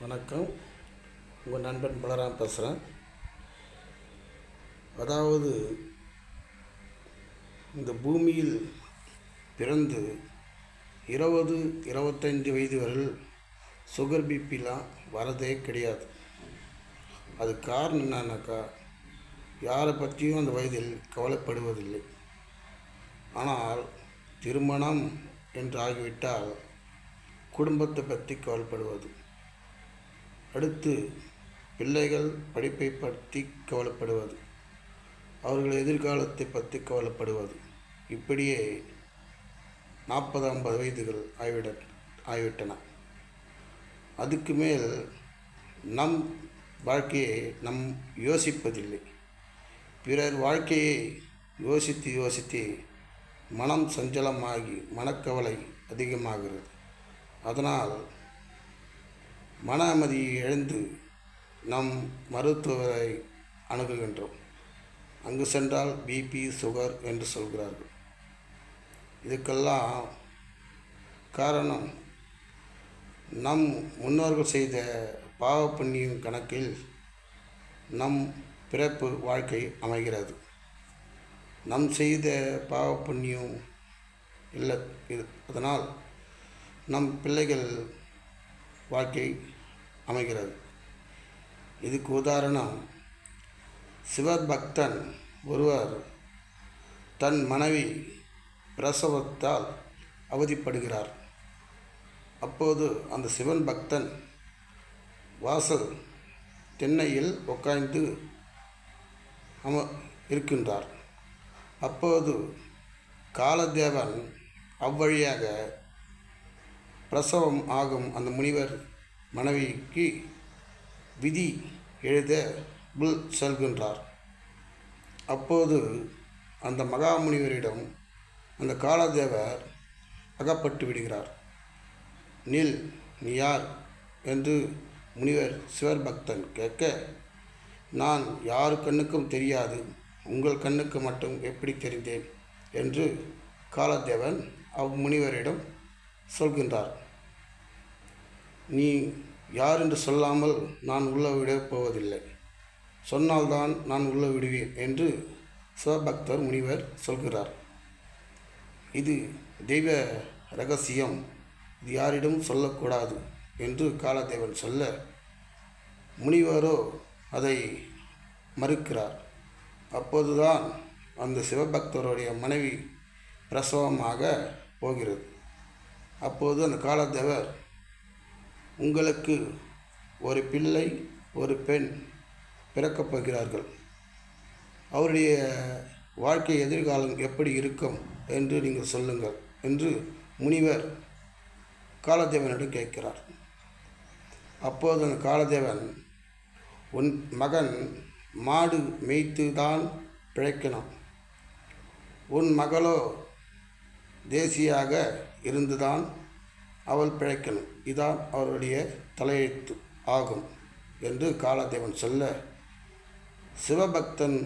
வணக்கம். உங்கள் நண்பன் பலராம் பேசுகிறேன். அதாவது இந்த பூமியில் பிறந்து 20-25 வயது வரை சுகர் பிபிலாம் வரதே கிடையாது. அது காரணம் என்னன்னாக்கா, யாரை பற்றியும் அந்த வயதில் கவலைப்படுவதில்லை. ஆனால் திருமணம் என்று ஆகிவிட்டால் குடும்பத்தை பற்றி கவலைப்படுவது, அடுத்து பிள்ளைகள் படிப்பை பற்றி கவலைப்படுவது, அவர்கள் எதிர்காலத்தை பற்றி கவலைப்படுவது, இப்படியே 40-50 வயதுகள் ஆகிவிட்டன. அதுக்கு மேல் நம் வாழ்க்கையை நம் யோசிப்பதில்லை. பிறர் வாழ்க்கையை யோசித்து மனம் சஞ்சலமாகி மனக்கவலை அதிகமாகிறது. அதனால் மன அமைதியை இழந்து நம் மருத்துவரை அணுகுகின்றோம். அங்கு சென்றால் பிபி, சுகர் என்று சொல்கிறார்கள். இதுக்கெல்லாம் காரணம் நம் முன்னோர்கள் செய்த பாவ புண்ணியம் கணக்கில் நம் பிறப்பு வாழ்க்கை அமைகிறது. நம் செய்த பாவ புண்ணியம் இல்லை, அதனால் நம் பிள்ளைகள் வாழ்க்கை அமைகிறது. இதுக்கு உதாரணம், சிவபக்தன் ஒருவர் தன் மனைவி பிரசவத்தால் அவதிப்படுகிறார். அப்போது அந்த சிவன் பக்தன் வாசல் திண்ணையில் உட்கார்ந்து இருக்கின்றார். அப்போது காலதேவன் அவ்வழியாக பிரசவம் ஆகும் அந்த முனிவர் மனைவிக்கு விதி எழுத உள் செல்கின்றார். அப்போது அந்த மகாமுனிவரிடம் அந்த காலதேவர் அகப்பட்டு விடுகிறார். நில், நீ யார் என்று முனிவர் சிவபக்தன் கேட்க, நான் யார் கண்ணுக்கும் தெரியாது, உங்கள் கண்ணுக்கு மட்டும் எப்படி தெரிந்தேன் என்று காலதேவன் அவ்முனிவரிடம் சொல்கின்றார். நீ யார் என்று சொல்லாமல் நான் உள்ள விடப் போவதில்லை, சொன்னால்தான் நான் உள்ள விடுவேன் என்று சிவபக்தர் முனிவர் சொல்கிறார். இது தெய்வ ரகசியம், இது யாரிடம் சொல்லக்கூடாது என்று காலதேவன் சொல்ல, முனிவரோ அதை மறுக்கிறார். அப்போதுதான் அந்த சிவபக்தருடைய மனைவி பிரசவமாக போகிறது. அப்போது அந்த காலதேவர், உங்களுக்கு ஒரு பிள்ளை, ஒரு பெண் பிறக்கப் போகிறார்கள், அவருடைய வாழ்க்கை எதிர்காலம் எப்படி இருக்கும் என்று நீங்கள் சொல்லுங்கள் என்று முனிவர் காலதேவனிடம் கேட்கிறார். அப்போது அந்த காலதேவன், உன் மகன் மாடு மேய்த்து தான் பிழைக்கணும், உன் மகளோ தேசியாக இருந்துதான் அவள் பிழைக்கணும், இதான் அவருடைய தலையெழுத்து ஆகும் என்று காலதேவன் சொல்ல, சிவபக்தன்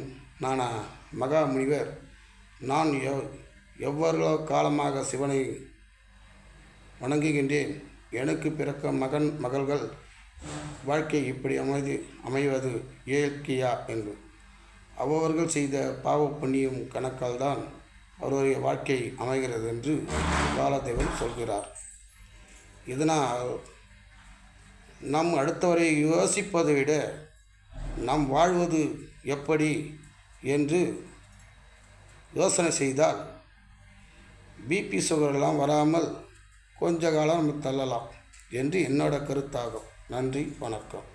மகாமுனிவர், நான் எவ்வளோ காலமாக சிவனை வணங்குகின்றேன், எனக்கு பிறக்க மகள்கள் வாழ்க்கை இப்படி அமைவது இயற்கையா என்று, அவர்கள் செய்த பாவ புண்ணியம் கணக்கால் தான் அவருடைய வாழ்க்கை அமைகிறது என்று காலதேவன் சொல்கிறார். இதனால் நம் அடுத்தவரை யோசிப்பதை விட நாம் வாழ்வது எப்படி என்று யோசனை செய்தால் பிபி, சுகரெல்லாம் வராமல் கொஞ்ச காலம் நம்ம தள்ளலாம் என்று என்னோட கருத்தாகும். நன்றி, வணக்கம்.